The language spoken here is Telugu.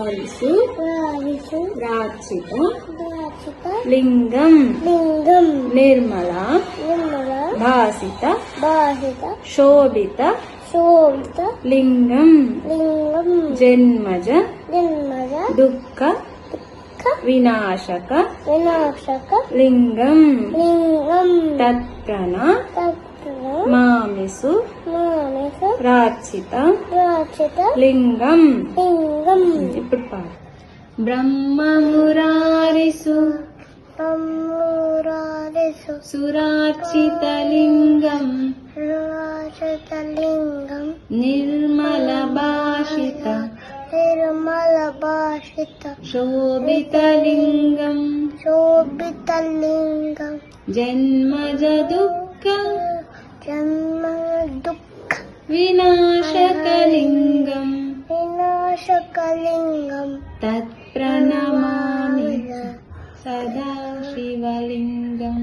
వారిసు రాచిత లింగం నిర్మల భాసిత శోభిత లింగం జన్మజ దుఃఖ వినాశక లింగం తత్ప్రణ మామిసు రాచిత లింగం. ఇప్పుడు పాడు. బ్రహ్మమురారిసు సురాచిత లింగం నిర్మల భాషిత శోభిత లింగం జన్మజ దుఃఖ వినాశకలింగం తత్ప్రణమామి సదా శివలింగం.